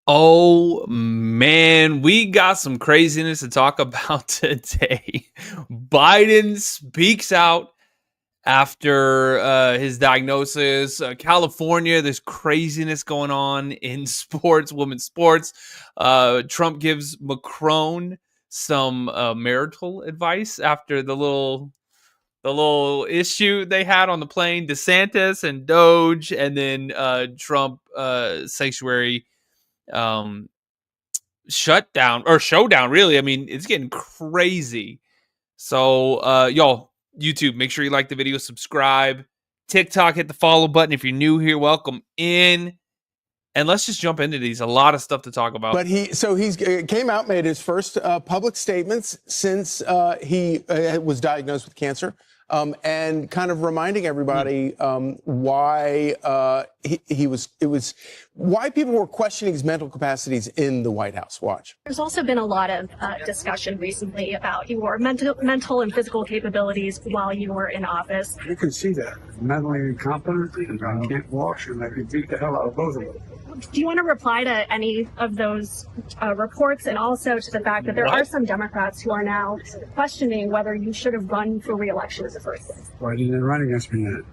Oh man, we got some craziness to talk about today. Biden speaks out after his diagnosis. California, there's craziness going on in sports, women's sports. Trump gives Macron some marital advice after the little issue they had on the plane. DeSantis and DOGE, and then Trump sanctuary shutdown or showdown. Really, I mean, it's getting crazy. So, y'all, YouTube, make sure you like the video, subscribe. TikTok, hit the follow button. If you're new here, welcome in. And let's just jump into these. A lot of stuff to talk about. But he came out, made his first public statements since he was diagnosed with cancer, and kind of reminding everybody why why people were questioning his mental capacities in the White House. Watch. There's also been a lot of discussion recently about your mental and physical capabilities while you were in office. You can see that. Mentally incompetent, and I can't walk, and I can beat the hell out of both of them. Do you want to reply to any of those reports, and also to the fact that there are some Democrats who are now questioning whether you should have run for re-election in the first place? Why didn't they run against me then?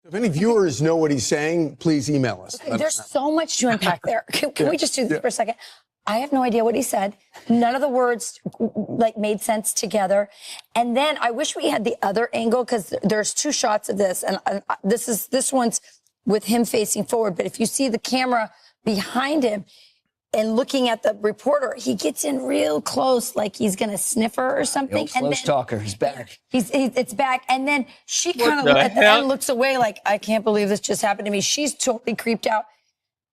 If any viewers know what he's saying, please email us. Okay, there's so much to unpack there. Can we just do this for a second? I have no idea what he said. None of the words made sense together. And then I wish we had the other angle, because there's two shots of this, and this one's with him facing forward. But if you see the camera behind him and looking at the reporter, he gets in real close, like he's going to sniff her or something. Close talker, he's back. It's back. And then she kind of at the end looks away like, I can't believe this just happened to me. She's totally creeped out.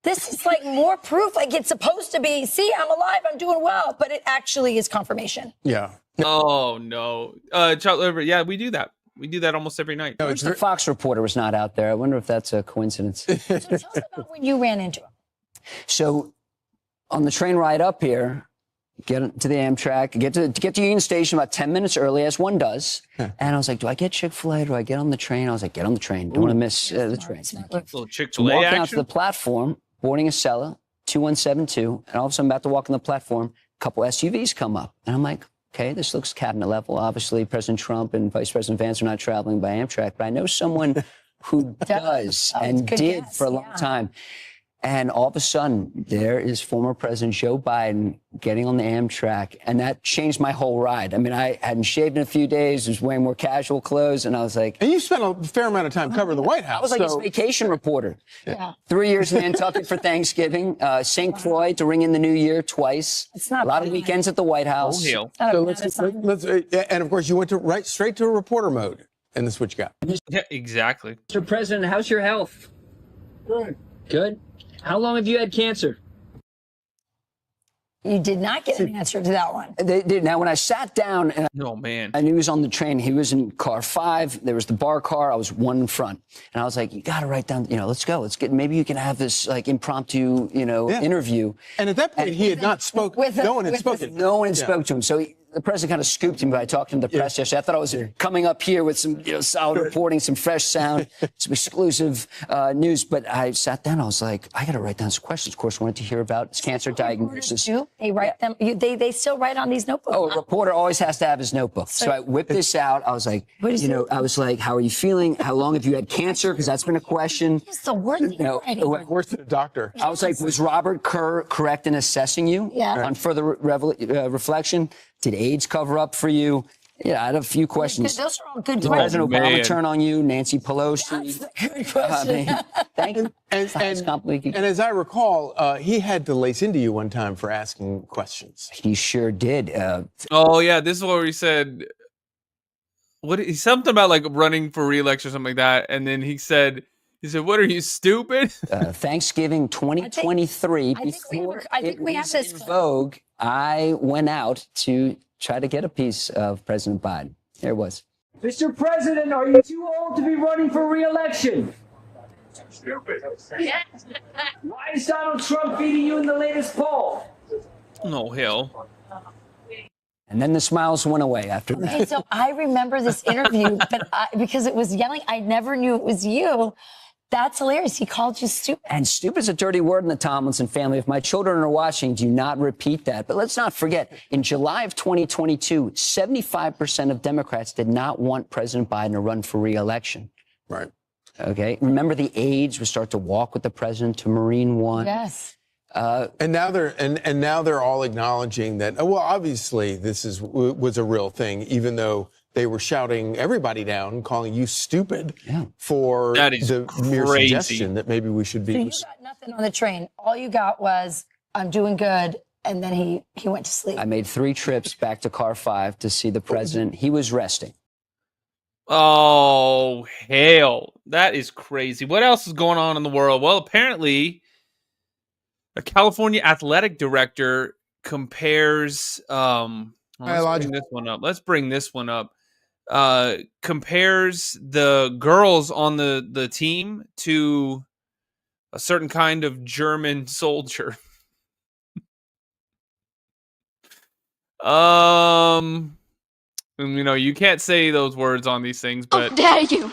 This is like more proof. Like, it's supposed to be, see, I'm alive, I'm doing well, but it actually is confirmation. Yeah. Oh no, yeah, we do that. We do that almost every night. No, the Fox reporter was not out there. I wonder if that's a coincidence. So tell us about when you ran into him. So on the train ride up here, get to the Amtrak, get to Union Station about 10 minutes early, as one does. And I was like, do I get Chick-fil-A? Do I get on the train? I was like, get on the train. Don't want to miss the train. Little Chick-fil-A Walking action. out to the platform, boarding a Acela, 2172, and all of a sudden, about to walk on the platform, a couple SUVs come up. And I'm like, okay, this looks cabinet level. Obviously, President Trump and Vice President Vance are not traveling by Amtrak, but I know someone who does and did for a long time. And all of a sudden, there is former President Joe Biden getting on the Amtrak, and that changed my whole ride. I mean, I hadn't shaved in a few days, was wearing more casual clothes, and I was like... And you spent a fair amount of time covering the White House. I was like his vacation reporter. Yeah. 3 years in Nantucket for Thanksgiving, St. Croix to ring in the New Year twice. It's not a lot of bad. weekends at the White House. So let's and of course, you went straight to reporter mode, and this is what you got. Yeah, exactly. Mr. President, how's your health? Good. Good. How long have you had cancer? You did not get an answer to that one. They did. Now, when I sat down and Oh man, I knew he was on the train, he was in car 5. There was the bar car. I was one in front. And I was like, you got to write down, let's go. Let's get, maybe you can have this like impromptu, interview. And at that point, he had not spoken. No one had spoken. No one had spoke to him. So the president kind of scooped him by talking to the press yesterday. I thought I was coming up here with some solid reporting, some fresh sound, some exclusive news. But I sat down. I was like, I got to write down some questions. Of course, wanted to hear about his cancer diagnosis. They write them. They still write on these notebooks. Oh, a reporter always has to have his notebook. So I whipped this out. I was like, I was like, how are you feeling? How long have you had cancer? Because that's been a question. It's the word Worse than a doctor. I was like, was Robert Kerr correct in assessing you? Yeah. On further reflection, did AIDS cover up for you? Yeah, I had a few questions. Those are all good Did questions. President Obama turn on you? Nancy Pelosi? That's a good question. Thank you. And as I recall, he had to lace into you one time for asking questions. He sure did. Oh yeah, this is where he said something about like running for re-election or something like that, and then he said, "What are you, stupid?" Thanksgiving 2023, before it was in vogue, I went out to try to get a piece of President Biden. There it was. Mr. President, are you too old to be running for re-election? Stupid. Why is Donald Trump beating you in the latest poll? No hell. And then the smiles went away after that. Okay, so I remember this interview, but because it was yelling, I never knew it was you. That's hilarious. He called you stupid. And stupid is a dirty word in the Tomlinson family. If my children are watching, do not repeat that. But let's not forget, in July of 2022, 75% of Democrats did not want President Biden to run for re-election. Right. Okay. Remember, the aides would start to walk with the president to Marine One. Yes. And now they're all acknowledging that. Well, obviously, was a real thing, even though they were shouting everybody down, calling you stupid for the mere suggestion that maybe we should be. So you got nothing on the train. All you got was, I'm doing good. And then he went to sleep. I made 3 trips back to car 5 to see the president. He was resting. Oh, hell. That is crazy. What else is going on in the world? Well, apparently, a California athletic director compares let's bring this one up. Compares the girls on the team to a certain kind of German soldier. You can't say those words on these things, but how dare you?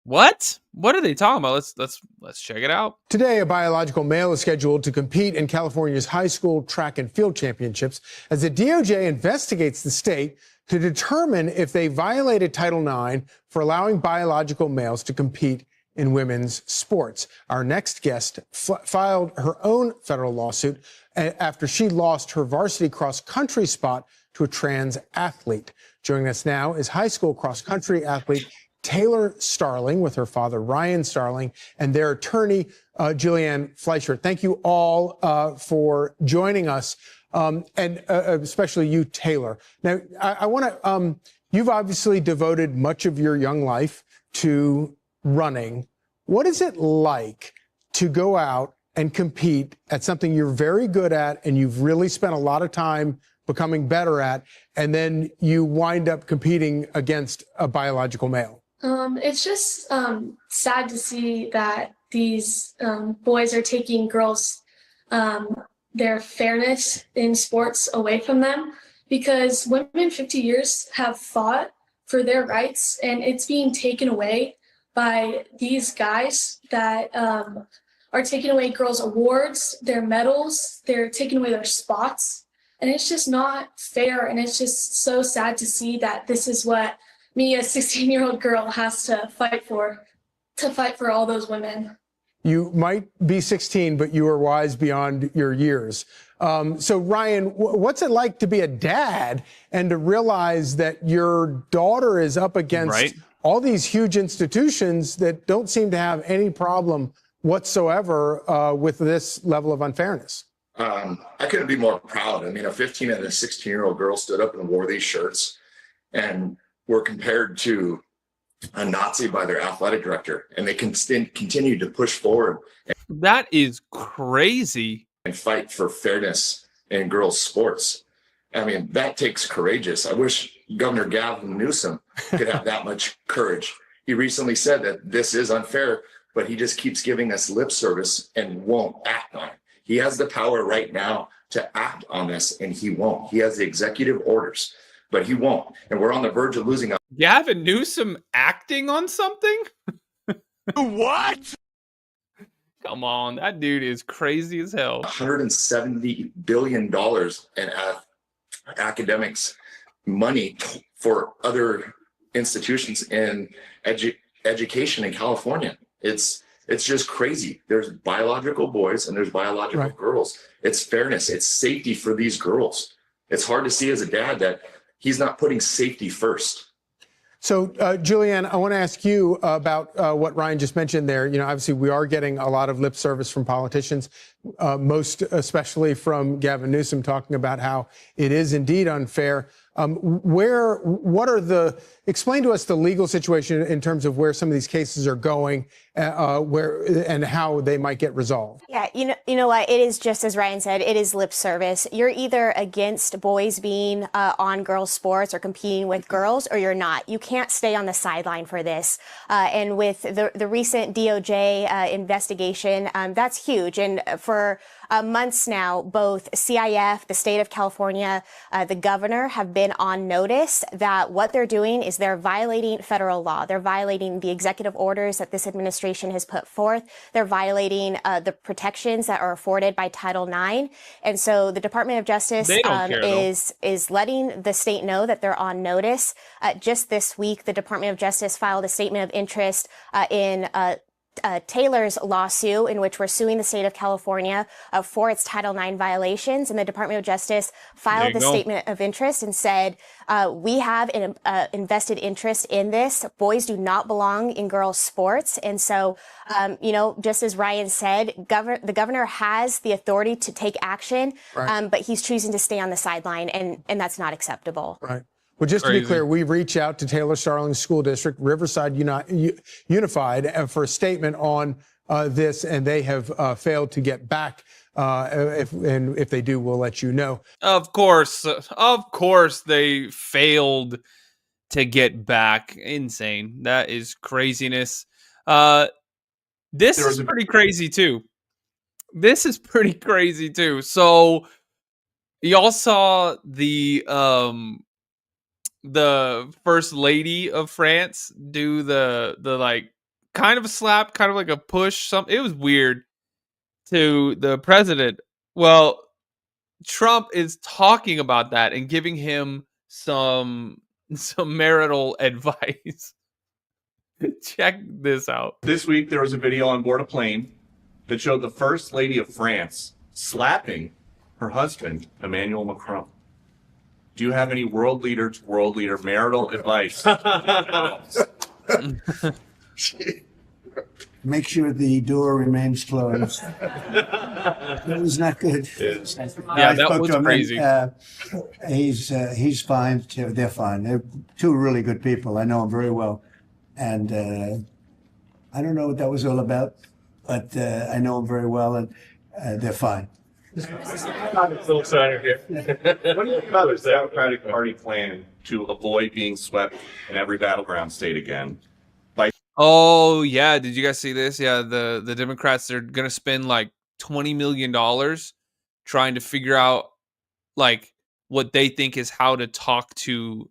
What are they talking about? Let's check it out. Today, a biological male is scheduled to compete in California's high school track and field championships as the DOJ investigates the state to determine if they violated Title IX for allowing biological males to compete in women's sports. Our next guest filed her own federal lawsuit after she lost her varsity cross-country spot to a trans athlete. Joining us now is high school cross-country athlete Taylor Starling with her father, Ryan Starling, and their attorney, Julianne Fleischer. Thank you all for joining us, and especially you, Taylor. Now, I want to, you've obviously devoted much of your young life to running. What is it like to go out and compete at something you're very good at and you've really spent a lot of time becoming better at, and then you wind up competing against a biological male? It's just sad to see that these boys are taking girls their fairness in sports away from them, because women 50 years have fought for their rights, and it's being taken away by these guys that are taking away girls' awards, their medals, they're taking away their spots. And it's just not fair, and it's just so sad to see that this is what me, a 16-year-old girl, has to fight for all those women. You might be 16, but you are wise beyond your years. So, Ryan, what's it like to be a dad and to realize that your daughter is up against all these huge institutions that don't seem to have any problem whatsoever with this level of unfairness? I couldn't be more proud. I mean, a 15 and a 16-year-old girl stood up and wore these shirts and were compared to a Nazi by their athletic director, and they continue to push forward. That is crazy. And fight for fairness in girls' sports. I mean, that takes courageous. I wish Governor Gavin Newsom could have that much courage. He recently said that this is unfair, but he just keeps giving us lip service and won't act on it. He has the power right now to act on this, and he won't. He has the executive orders, but he won't. And we're on the verge of losing. Gavin Newsom acting on something? What? Come on, that dude is crazy as hell. $170 billion in academics money for other institutions in education in California. It's just crazy. There's biological boys and there's biological girls. It's fairness. It's safety for these girls. It's hard to see as a dad that he's not putting safety first. So, Julianne, I want to ask you about what Ryan just mentioned there. You know, obviously, we are getting a lot of lip service from politicians, most especially from Gavin Newsom, talking about how it is indeed unfair. Explain to us the legal situation in terms of where some of these cases are going, and how they might get resolved. Yeah, you know what? It is just as Ryan said. It is lip service. You're either against boys being on girls' sports or competing with girls, or you're not. You can't stay on the sideline for this. And with the recent DOJ investigation, that's huge. And for for months now, both CIF, the state of California, the governor have been on notice that what they're doing is they're violating federal law. They're violating the executive orders that this administration has put forth. They're violating the protections that are afforded by Title IX. And so the Department of Justice is letting the state know that they're on notice. Just this week, the Department of Justice filed a statement of interest in Taylor's lawsuit, in which we're suing the state of California for its Title IX violations. And the Department of Justice filed the statement of interest and said, we have an invested interest in this. Boys do not belong in girls' sports. And so, just as Ryan said, the governor has the authority to take action, but he's choosing to stay on the sideline, and that's not acceptable. Right. Well, just to be clear, we reached out to Taylor Starling School District, Riverside Unified, for a statement on this, and they have failed to get back. If they do, we'll let you know. Of course, they failed to get back. Insane. That is craziness. This is pretty crazy too. So y'all saw the first lady of France do the like kind of a slap, kind of like a push. Something. It was weird to the president. Well, Trump is talking about that and giving him some marital advice. Check this out. This week there was a video on board a plane that showed the first lady of France slapping her husband, Emmanuel Macron. Do you have any world leader to world leader marital advice? Make sure the door remains closed. That was not good. Yeah, that was crazy. He's fine. They're fine. They're two really good people. I know them very well. And I don't know what that was all about, but I know them very well, and they're fine. I'm a little excited here. What do you think about the Democratic Party plan to avoid being swept in every battleground state again? Oh yeah, did you guys see this? Yeah, the Democrats, they're gonna spend like $20 million trying to figure out like what they think is how to talk to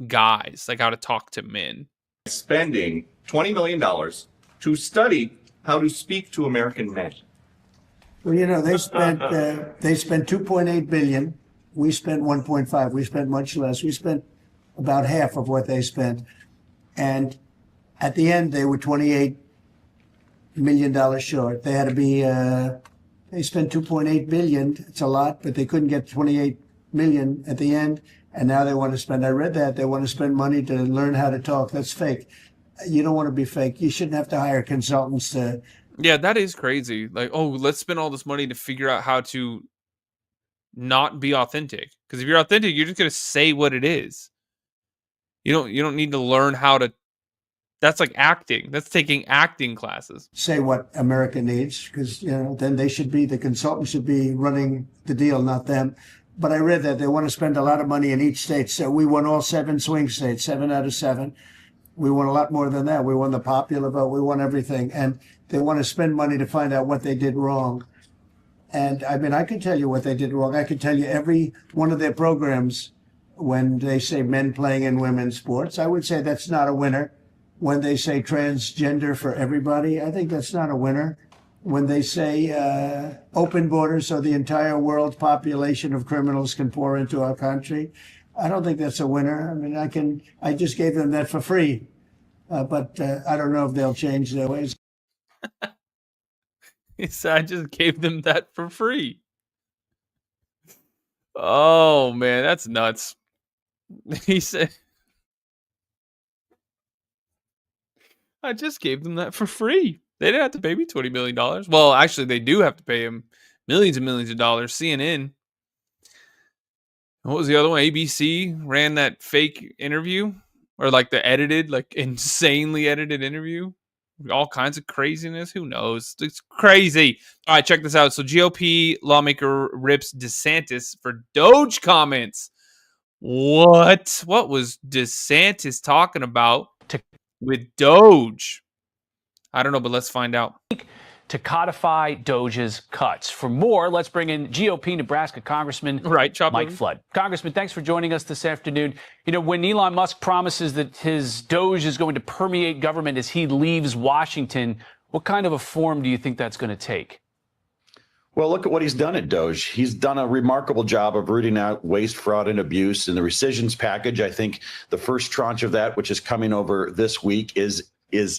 guys, like how to talk to men. Spending $20 million to study how to speak to American men. Well, they spent 2.8 billion. We spent 1.5. We spent much less. We spent about half of what they spent, and at the end they were $28 million short. They had to be. They spent 2.8 billion. It's a lot, but they couldn't get 28 million at the end, and now they want to spend. I read that they want to spend money to learn how to talk. That's fake. You don't want to be fake. You shouldn't have to hire consultants to. Yeah, that is crazy. Like, oh, let's spend all this money to figure out how to not be authentic. Because if you're authentic, you're just gonna say what it is. You don't need to learn how to. That's like acting. That's taking acting classes. Say what America needs, because then the consultants should be running the deal, not them. But I read that they want to spend a lot of money in each state. So we won all 7 swing states, 7 out of 7. We won a lot more than that. We won the popular vote. We won everything. And they want to spend money to find out what they did wrong. And I mean, I can tell you what they did wrong. I can tell you every one of their programs, when they say men playing in women's sports, I would say that's not a winner. When they say transgender for everybody, I think that's not a winner. When they say open borders so the entire world's population of criminals can pour into our country, I don't think that's a winner. I mean, I just gave them that for free, but I don't know if they'll change their ways. He said, I just gave them that for free. Oh man, that's nuts. He said, I just gave them that for free. They didn't have to pay me $20 million. Well, actually, they do have to pay him millions and millions of dollars. CNN. What was the other one? ABC ran that fake interview, or like the edited, like insanely edited interview. All kinds of craziness. Who knows? It's crazy. All right, check this out. So GOP lawmaker RIPS DeSantis for DOGE comments. What was DeSantis talking about with DOGE? I don't know, but let's find out. to codify DOGE's cuts. For more, let's bring in GOP Nebraska Congressman Mike Flood. Congressman, thanks for joining us this afternoon. You know, when Elon Musk promises that his DOGE is going to permeate government as he leaves Washington, what kind of a form do you think that's going to take? Well, look at what he's done at DOGE. He's done a remarkable job of rooting out waste, fraud, and abuse. In the rescissions package, I think the first tranche of that, which is coming over this week, is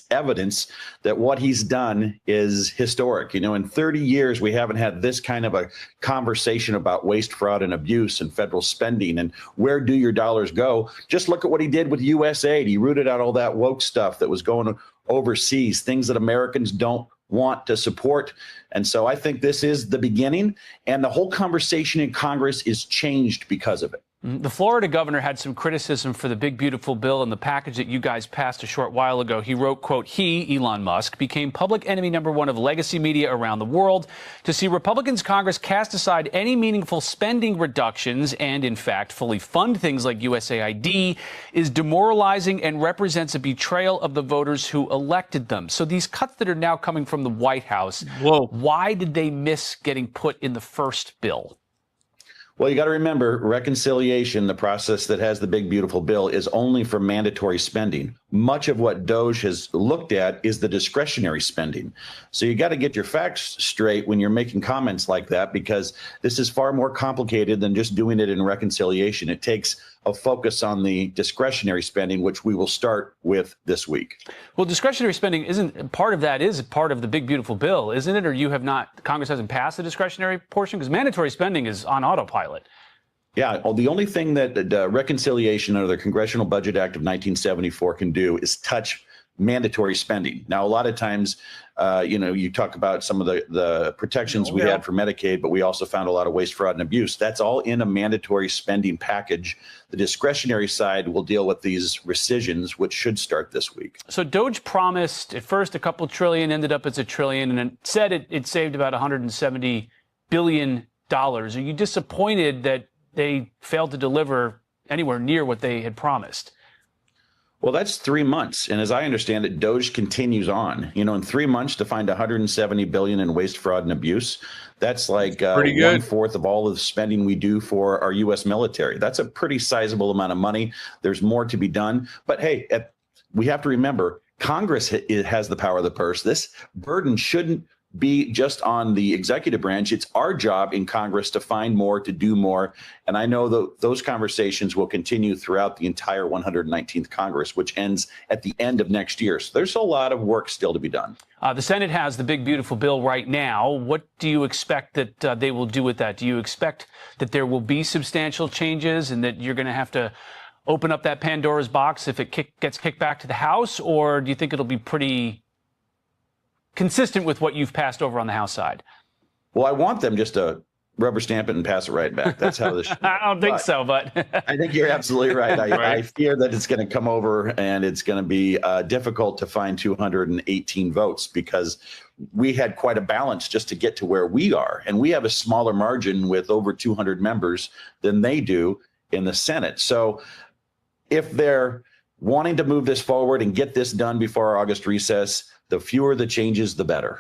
evidence that what he's done is historic. You know, in 30 years, we haven't had this kind of a conversation about waste, fraud, and abuse and federal spending and where do your dollars go. Just look at what he did with USAID. He rooted out all that woke stuff that was going overseas, things that Americans don't want to support. And so I think this is the beginning, and the whole conversation in Congress is changed because of it. The Florida governor had some criticism for the big, beautiful bill and the package that you guys passed a short while ago. He wrote, quote, he, Elon Musk, became public enemy #1 of legacy media around the world. To see Republicans Congress cast aside any meaningful spending reductions and, in fact, fully fund things like USAID is demoralizing and represents a betrayal of the voters who elected them. So these cuts that are now coming from the White House, why did they miss getting put in the first bill? Well, you got to remember, reconciliation, the process that has the big, beautiful bill, is only for mandatory spending. Much of what DOGE has looked at is the discretionary spending. So you got to get your facts straight when you're making comments like that, because this is far more complicated than just doing it in reconciliation. It takes a focus on the discretionary spending, which we will start with this week. Well, discretionary spending isn't part of that, is part of the big, beautiful bill, isn't it? Or you have not, Congress hasn't passed the discretionary portion? Because mandatory spending is on autopilot. Yeah, well, the only thing that reconciliation under the Congressional Budget Act of 1974 can do is touch mandatory spending. Now, a lot of times, you talk about some of the protections we had for Medicaid, but we also found a lot of waste, fraud, and abuse. That's all in a mandatory spending package. The discretionary side will deal with these rescissions, which should start this week. So DOGE promised at first a couple trillion, ended up as $1 trillion, and it said it saved about $170 billion. Are you disappointed that they failed to deliver anywhere near what they had promised? Well, that's 3 months. And as I understand it, DOGE continues on. You know, in 3 months to find $170 billion in waste, fraud, and abuse, that's like 1/4 of all of the spending we do for our U.S. military. That's a pretty sizable amount of money. There's more to be done. But hey, we have to remember, Congress has the power of the purse. This burden shouldn't be just on the executive branch. It's our job in Congress to find more, to do more. And I know those conversations will continue throughout the entire 119th Congress, which ends at the end of next year. So there's a lot of work still to be done. The Senate has the big, beautiful bill right now. What do you expect that they will do with that? Do you expect that there will be substantial changes and that you're going to have to open up that Pandora's box if it gets kicked back to the House? Or do you think it'll be pretty consistent with what you've passed over on the House side? Well, I want them just to rubber stamp it and pass it right back. That's how this should be. I don't think so, but I think you're absolutely right. I fear that it's going to come over and it's going to be difficult to find 218 votes, because we had quite a balance just to get to where we are. And we have a smaller margin with over 200 members than they do in the Senate. So if they're wanting to move this forward and get this done before our August recess, the fewer the changes, the better.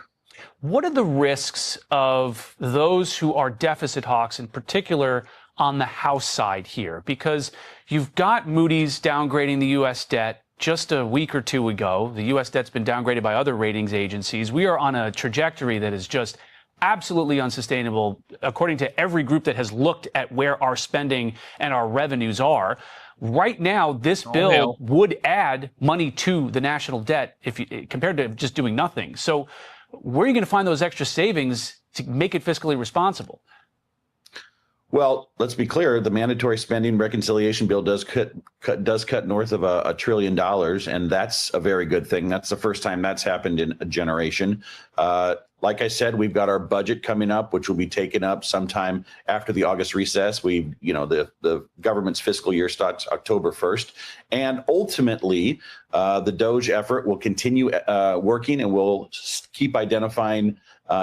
What are the risks of those who are deficit hawks, in particular on the House side here? Because you've got Moody's downgrading the U.S. debt just a week or two ago. The U.S. debt's been downgraded by other ratings agencies. We are on a trajectory that is just absolutely unsustainable, according to every group that has looked at where our spending and our revenues are. Right now, this bill would add money to the national debt compared to just doing nothing. So where are you going to find those extra savings to make it fiscally responsible? Well, let's be clear. The mandatory spending reconciliation bill does cut north of $1 trillion, and that's a very good thing. That's the first time that's happened in a generation. Like I said, we've got our budget coming up, which will be taken up sometime after the August recess. The government's fiscal year starts October 1st. And ultimately, the DOGE effort will continue working, and we'll keep identifying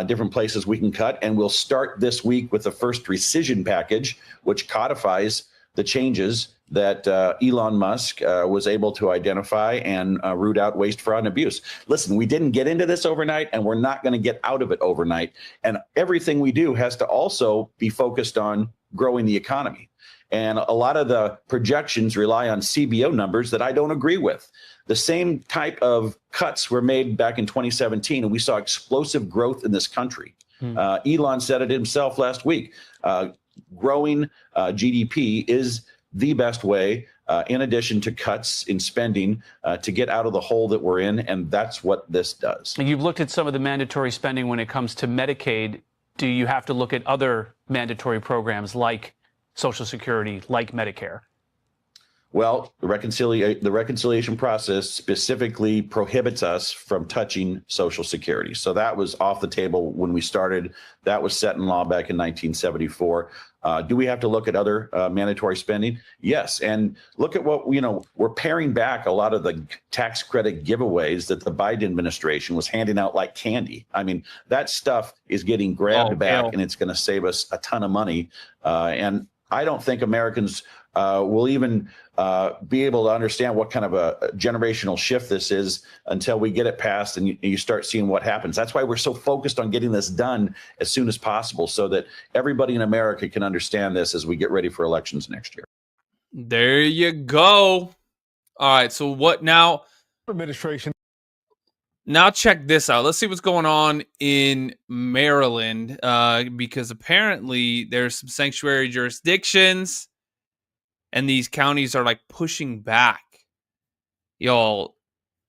different places we can cut. And we'll start this week with the first rescission package, which codifies the changes that Elon Musk was able to identify and root out waste, fraud, and abuse. Listen, we didn't get into this overnight, and we're not going to get out of it overnight. And everything we do has to also be focused on growing the economy. And a lot of the projections rely on CBO numbers that I don't agree with. The same type of cuts were made back in 2017, and we saw explosive growth in this country. Elon said it himself last week. Growing GDP is the best way, in addition to cuts in spending, to get out of the hole that we're in. And that's what this does. You've looked at some of the mandatory spending when it comes to Medicaid. Do you have to look at other mandatory programs like Social Security, like Medicare? Well, the reconciliation process specifically prohibits us from touching Social Security. So that was off the table when we started. That was set in law back in 1974. Do we have to look at other mandatory spending? Yes. And look at what, we're paring back a lot of the tax credit giveaways that the Biden administration was handing out like candy. I mean, that stuff is getting grabbed back, and it's going to save us a ton of money. And I don't think Americans will even be able to understand what kind of a generational shift this is until we get it passed and you start seeing what happens. That's why we're so focused on getting this done as soon as possible, so that everybody in America can understand this as we get ready for elections next year. There you go. All right. So what now? Administration. Now check this out. Let's see what's going on in Maryland, because apparently there's some sanctuary jurisdictions, and these counties are like pushing back, y'all,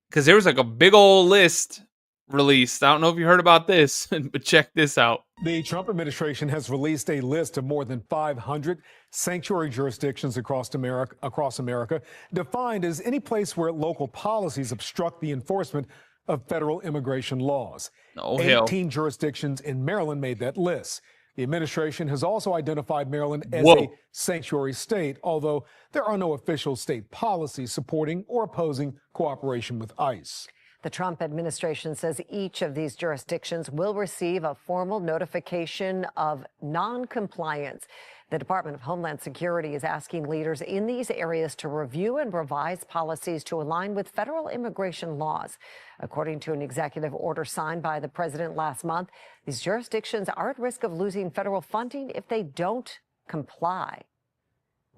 because there was like a big old list released. I don't know if you heard about this, but check this out. The Trump administration has released a list of more than 500 sanctuary jurisdictions across America, defined as any place where local policies obstruct the enforcement of federal immigration laws. 18 jurisdictions in Maryland made that list. The administration has also identified Maryland as a sanctuary state, although there are no official state policies supporting or opposing cooperation with ICE. The Trump administration says each of these jurisdictions will receive a formal notification of non-compliance. The Department of Homeland Security is asking leaders in these areas to review and revise policies to align with federal immigration laws. According to an executive order signed by the president last month, these jurisdictions are at risk of losing federal funding if they don't comply.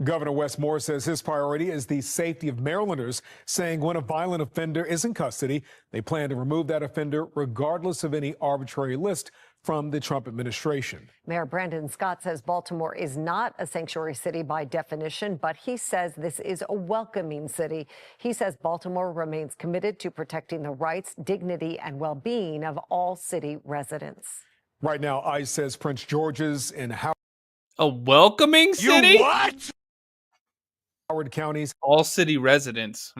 Governor Wes Moore says his priority is the safety of Marylanders, saying when a violent offender is in custody, they plan to remove that offender regardless of any arbitrary list from the Trump administration. Mayor Brandon Scott says Baltimore is not a sanctuary city by definition, but he says this is a welcoming city. He says Baltimore remains committed to protecting the rights, dignity, and well-being of all city residents. Right now, ICE says Prince George's and a welcoming city? Howard counties, all city residents,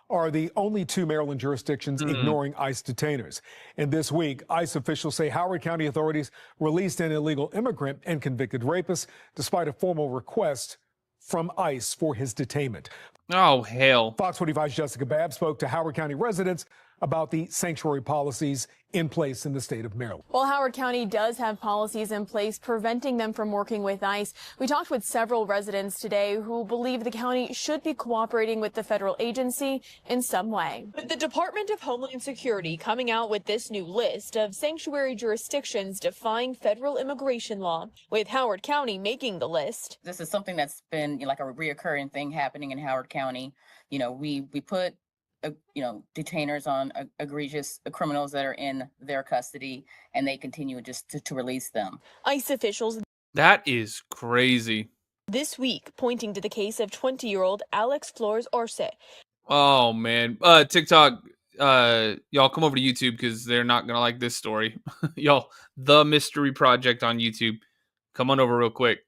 are the only two Maryland jurisdictions ignoring ICE detainers. And this week, ICE officials say Howard County authorities released an illegal immigrant and convicted rapist despite a formal request from ICE for his detainment. Oh, hell. Fox 45's Jessica Babb spoke to Howard County residents about the sanctuary policies in place in the state of Maryland. Well, Howard County does have policies in place preventing them from working with ICE. We talked with several residents today who believe the county should be cooperating with the federal agency in some way. But the Department of Homeland Security coming out with this new list of sanctuary jurisdictions defying federal immigration law, with Howard County making the list. This is something that's been like a reoccurring thing happening in Howard County. You know, we put detainers on egregious criminals that are in their custody, and they continue just to release them. ICE officials. That is crazy. This week, pointing to the case of 20-year-old Alex Flores Arce. Oh, man. TikTok, y'all come over to YouTube because they're not going to like this story. Y'all, The Mystery Project on YouTube. Come on over real quick.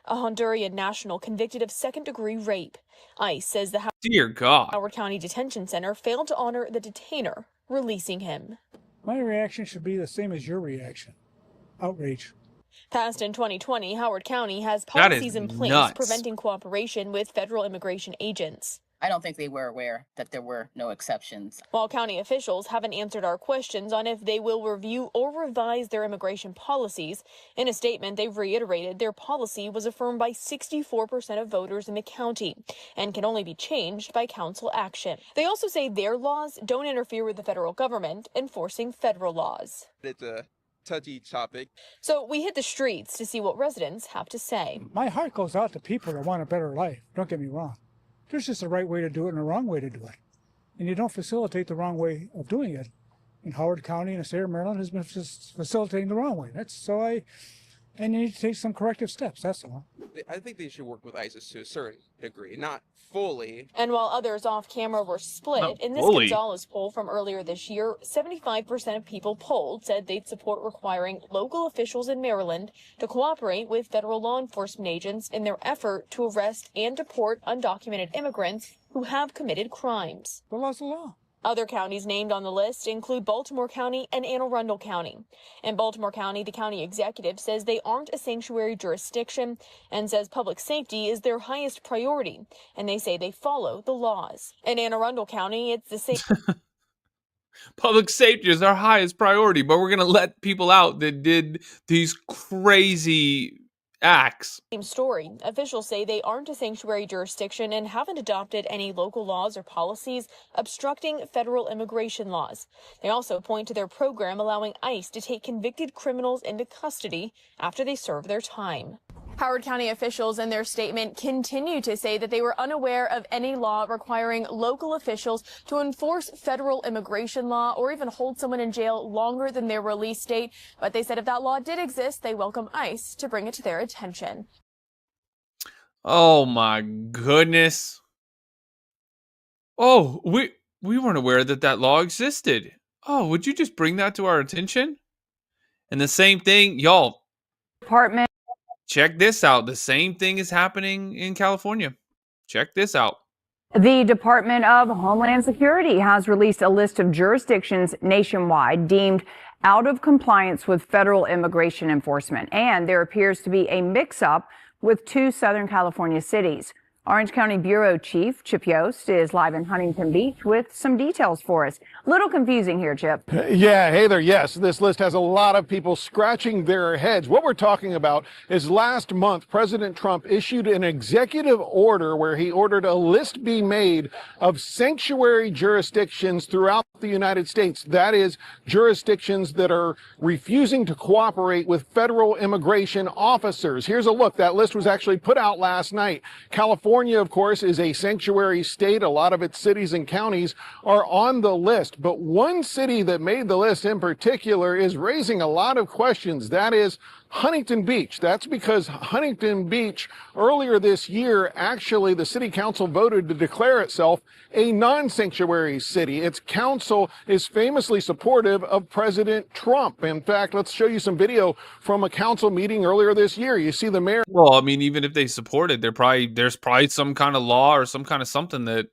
A Honduran national convicted of second-degree rape. ICE says the Dear God. Howard County Detention Center failed to honor the detainer, releasing him. My reaction should be the same as your reaction. Outrage. Passed in 2020, Howard County has policies in place preventing cooperation with federal immigration agents. I don't think they were aware that there were no exceptions. While county officials haven't answered our questions on if they will review or revise their immigration policies, in a statement they've reiterated their policy was affirmed by 64% of voters in the county and can only be changed by council action. They also say their laws don't interfere with the federal government enforcing federal laws. It's a touchy topic. So we hit the streets to see what residents have to say. My heart goes out to people that want a better life. Don't get me wrong. There's just a right way to do it and a wrong way to do it. And you don't facilitate the wrong way of doing it. And Howard County and the state of Maryland has been just facilitating the wrong way. And you need to take some corrective steps, that's all. I think they should work with ISIS to a certain degree, not fully. And while others off camera were split, Not in this fully. Gonzalez poll from earlier this year, 75% of people polled said they'd support requiring local officials in Maryland to cooperate with federal law enforcement agents in their effort to arrest and deport undocumented immigrants who have committed crimes. The law's the law. Other counties named on the list include Baltimore County and Anne Arundel County. In Baltimore County, the county executive says they aren't a sanctuary jurisdiction and says public safety is their highest priority, and they say they follow the laws. In Anne Arundel County, it's the same. Public safety is our highest priority, but we're going to let people out that did these crazy acts. Same story. Officials say they aren't a sanctuary jurisdiction and haven't adopted any local laws or policies obstructing federal immigration laws. They also point to their program allowing ICE to take convicted criminals into custody after they serve their time. Howard County officials in their statement continue to say that they were unaware of any law requiring local officials to enforce federal immigration law or even hold someone in jail longer than their release date. But they said if that law did exist, they welcome ICE to bring it to their attention. Oh my goodness. Oh, we weren't aware that law existed. Oh, would you just bring that to our attention? And the same thing, y'all. Department. Check this out. The same thing is happening in California. Check this out. The Department of Homeland Security has released a list of jurisdictions nationwide deemed out of compliance with federal immigration enforcement. And there appears to be a mix-up with two Southern California cities. Orange County Bureau Chief Chip Yost is live in Huntington Beach with some details for us. A little confusing here, Chip. Yeah, hey there. Yes, this list has a lot of people scratching their heads. What we're talking about is last month, President Trump issued an executive order where he ordered a list be made of sanctuary jurisdictions throughout the United States. That is, jurisdictions that are refusing to cooperate with federal immigration officers. Here's a look. That list was actually put out last night. California, of course, is a sanctuary state. A lot of its cities and counties are on the list. But one city that made the list in particular is raising a lot of questions. That is Huntington Beach. That's because Huntington Beach earlier this year, actually, the city council voted to declare itself a non-sanctuary city. Its council is famously supportive of President Trump. In fact, let's show you some video from a council meeting earlier this year. You see the mayor. Well, I mean, even if they support it, there's probably some kind of law or some kind of something that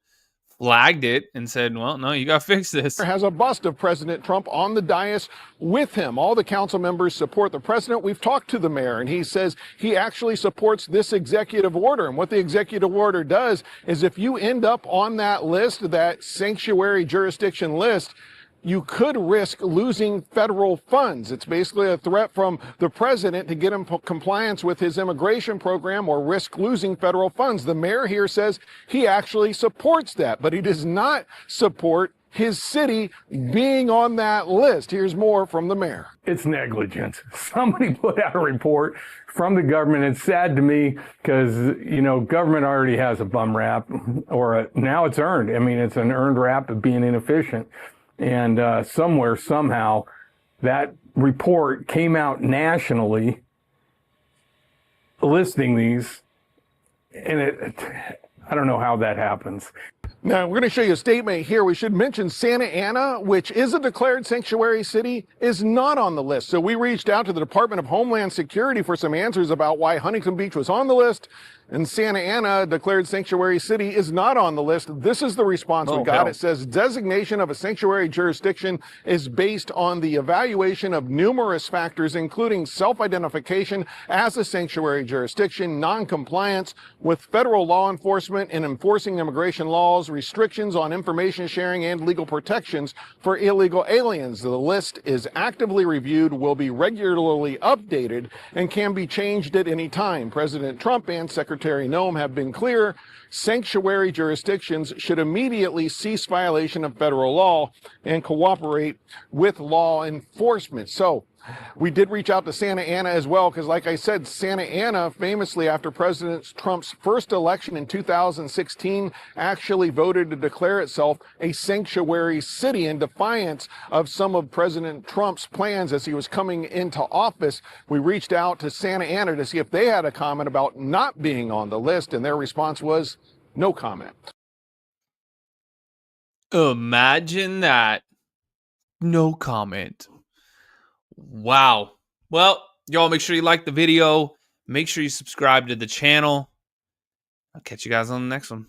flagged it and said, well, no, you got to fix this. Has a bust of President Trump on the dais with him. All the council members support the president. We've talked to the mayor, and he says he actually supports this executive order. And what the executive order does is if you end up on that list, that sanctuary jurisdiction list, you could risk losing federal funds. It's basically a threat from the president to get him compliance with his immigration program or risk losing federal funds. The mayor here says he actually supports that, but he does not support his city being on that list. Here's more from the mayor. It's negligence. Somebody put out a report from the government. It's sad to me because, you know, government already has a bum rap, or now it's earned. I mean, it's an earned rap of being inefficient. And somewhere, somehow, that report came out nationally listing these. And I don't know how that happens. Now, we're going to show you a statement here. We should mention Santa Ana, which is a declared sanctuary city, is not on the list. So we reached out to the Department of Homeland Security for some answers about why Huntington Beach was on the list. And Santa Ana, declared sanctuary city, is not on the list. This is the response we got. hell. It says designation of a sanctuary jurisdiction is based on the evaluation of numerous factors, including self-identification as a sanctuary jurisdiction, non-compliance with federal law enforcement in enforcing immigration laws, restrictions on information sharing, and legal protections for illegal aliens. The list is actively reviewed, will be regularly updated, and can be changed at any time. President Trump and Secretary Noem have been clear. Sanctuary jurisdictions should immediately cease violation of federal law and cooperate with law enforcement. So we did reach out to Santa Ana as well, because like I said, Santa Ana famously, after President Trump's first election in 2016, actually voted to declare itself a sanctuary city in defiance of some of President Trump's plans as he was coming into office. We reached out to Santa Ana to see if they had a comment about not being on the list, and their response was no comment. Imagine that. No comment. Wow. Well, y'all make sure you like the video. Make sure you subscribe to the channel. I'll catch you guys on the next one.